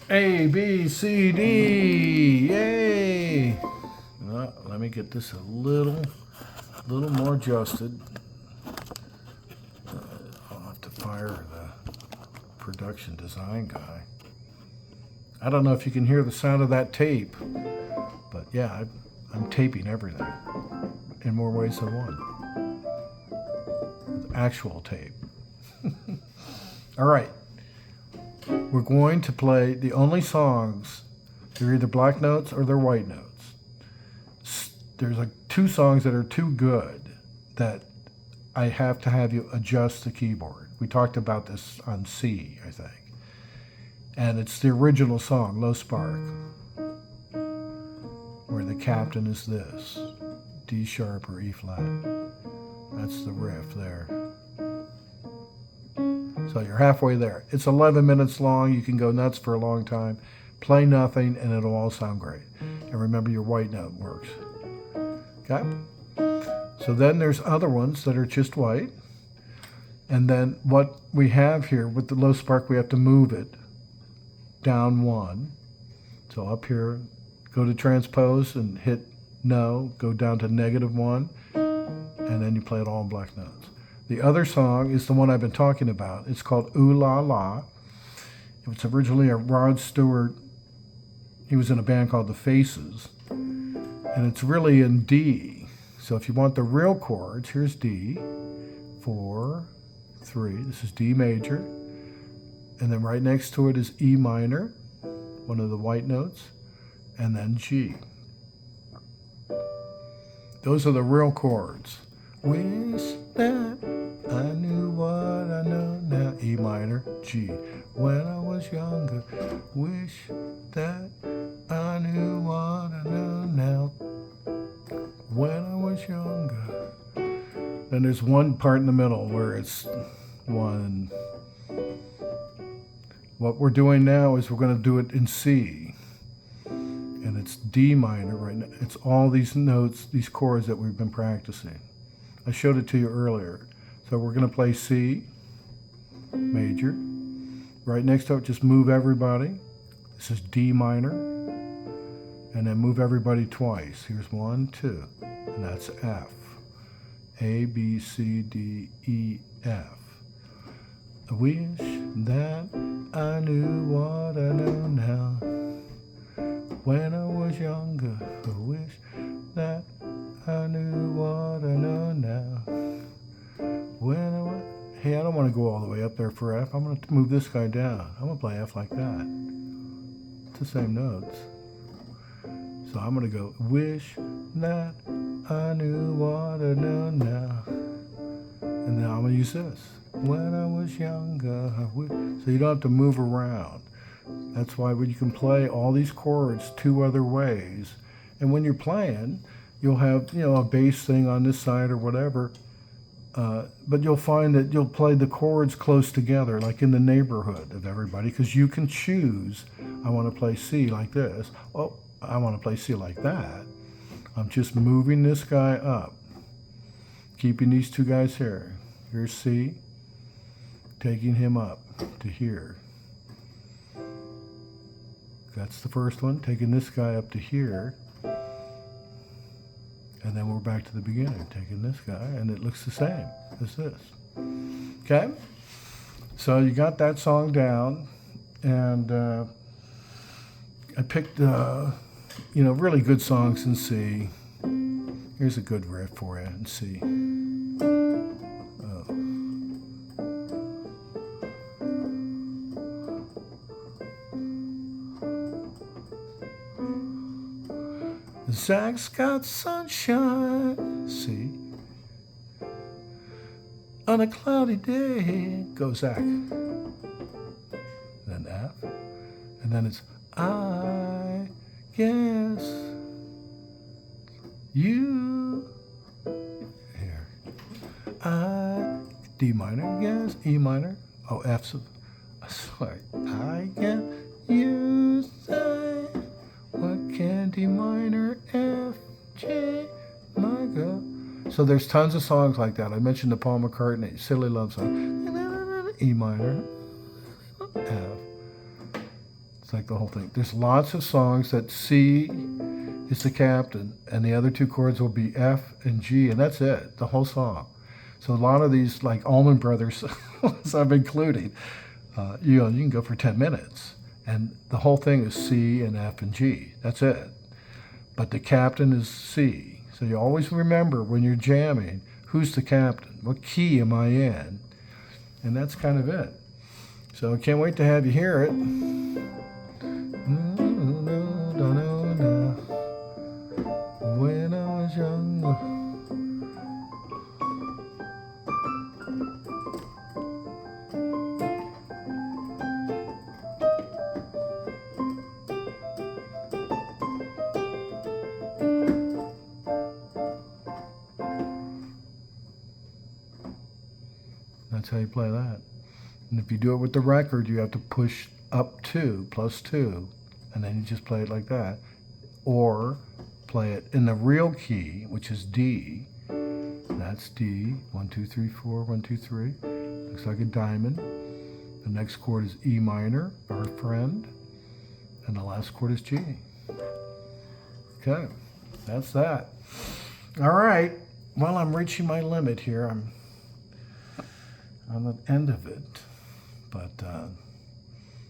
A, B, C, D. Yay! Well, let me get this a little more adjusted. I'll have to fire the production design guy. I don't know if you can hear the sound of that tape, but yeah, I'm taping everything in more ways than one. With actual tape. All right. We're going to play the only songs, they're either black notes or they're white notes. There's like two songs that are too good that I have to have you adjust the keyboard. We talked about this on C, I think. And it's the original song, Low Spark, where the captain is this, D sharp or E flat. That's the riff there. So you're halfway there. It's 11 minutes long. You can go nuts for a long time. Play nothing, and it'll all sound great. And remember, your white note works. Okay? So then there's other ones that are just white. And then what we have here with the low spark, we have to move it down one. So up here, go to transpose and hit no. Go down to -1. And then you play it all in black notes. The other song is the one I've been talking about. It's called Ooh La La. It was originally a Rod Stewart. He was in a band called The Faces. And it's really in D. So if you want the real chords, here's D, 4, 3. This is D major. And then right next to it is E minor, one of the white notes, and then G. Those are the real chords. Wish that I knew what I know now. E minor, G. When I was younger, wish that I knew what I know now. When I was younger. Then there's one part in the middle where it's one. What we're doing now is we're going to do it in C. And it's D minor right now. It's all these notes, these chords that we've been practicing. I showed it to you earlier. So we're going to play C major. Right next to it, just move everybody. This is D minor. And then move everybody twice. Here's 1, 2. And that's F. A, B, C, D, E, F. I wish that I knew what I know now. When I was younger, I wish that I knew what I know now. Hey, I don't want to go all the way up there for F. I'm going to move this guy down. I'm going to play F like that. It's the same notes. So I'm going to go, wish that I knew what I know now. And then I'm going to use this. When I was younger, I wish. So you don't have to move around. That's why when you can play all these chords 2 other ways. And when you're playing, you'll have, a bass thing on this side or whatever. But you'll find that you'll play the chords close together, like in the neighborhood of everybody, because you can choose, I want to play C like this. Oh, I want to play C like that. I'm just moving this guy up, keeping these 2 guys here. Here's C, taking him up to here. That's the first one, taking this guy up to here. And then we're back to the beginning, taking this guy, and it looks the same as this. Okay? So you got that song down, and I picked, really good songs in C. Here's a good riff for you in C. Zach's got sunshine, C. On a cloudy day, go Zach. Then F. And then it's I guess you. Here. D minor, yes, E minor. Oh, F's. Sorry. I guess you say. What can D minor, F, G, my girl? So there's tons of songs like that. I mentioned the Paul McCartney, Silly Love Song. E minor, F. like the whole thing. There's lots of songs that C is the captain, and the other two chords will be F and G, and that's it, the whole song. So a lot of these, like Allman Brothers songs I'm including, you can go for 10 minutes, and the whole thing is C and F and G. That's it. But the captain is C. So you always remember when you're jamming, who's the captain? What key am I in? And that's kind of it. So I can't wait to have you hear it. When I was young. That's how you play that. And if you do it with the record, you have to push up 2, +2, and then you just play it like that. Or play it in the real key, which is D. That's D. 1, 2, 3, 4, 1, 2, 3. Looks like a diamond. The next chord is E minor, our friend. And the last chord is G. Okay, that's that. All right, well, I'm reaching my limit here. I'm on the end of it. But,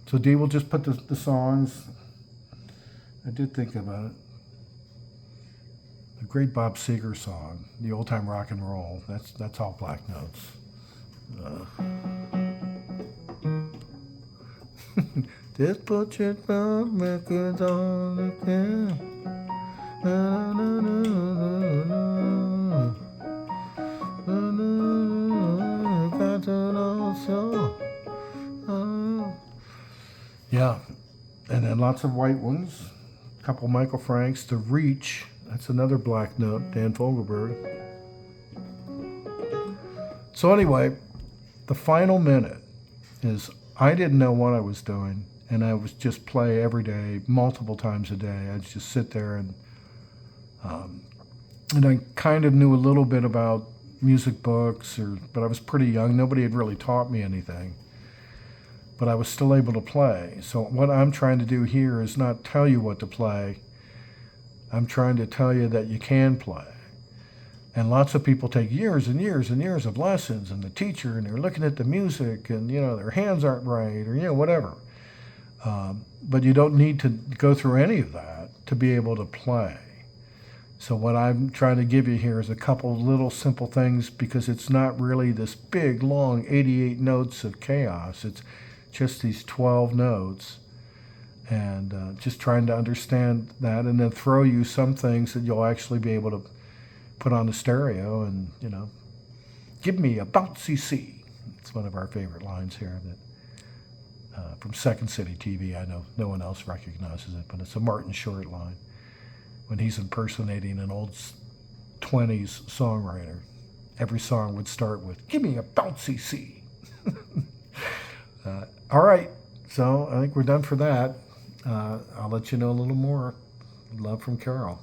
so D will just put the songs. I did think about it. The great Bob Seger song, the old time rock and roll. That's all black notes. Just put your records on again. Na, na, na, na, na. Na, na, na, got to know so. Yeah, and then lots of white ones. A couple Michael Franks. To Reach, that's another black note, Dan Fogelberg. So anyway, the final minute is I didn't know what I was doing, and I was just play every day, multiple times a day. I'd just sit there and I kind of knew a little bit about music books, but I was pretty young. Nobody had really taught me anything. But I was still able to play. So what I'm trying to do here is not tell you what to play. I'm trying to tell you that you can play. And lots of people take years and years and years of lessons, and the teacher, and they're looking at the music, and their hands aren't right, or whatever. But you don't need to go through any of that to be able to play. So what I'm trying to give you here is a couple little simple things, because it's not really this big, long 88 notes of chaos. It's just these 12 notes, and just trying to understand that, and then throw you some things that you'll actually be able to put on the stereo, and give me a bouncy C. It's one of our favorite lines here that from Second City TV. I know no one else recognizes it, but it's a Martin Short line when he's impersonating an old 20s songwriter. Every song would start with, give me a bouncy C. All right, so I think we're done for that. I'll let you know a little more. Love from Carol.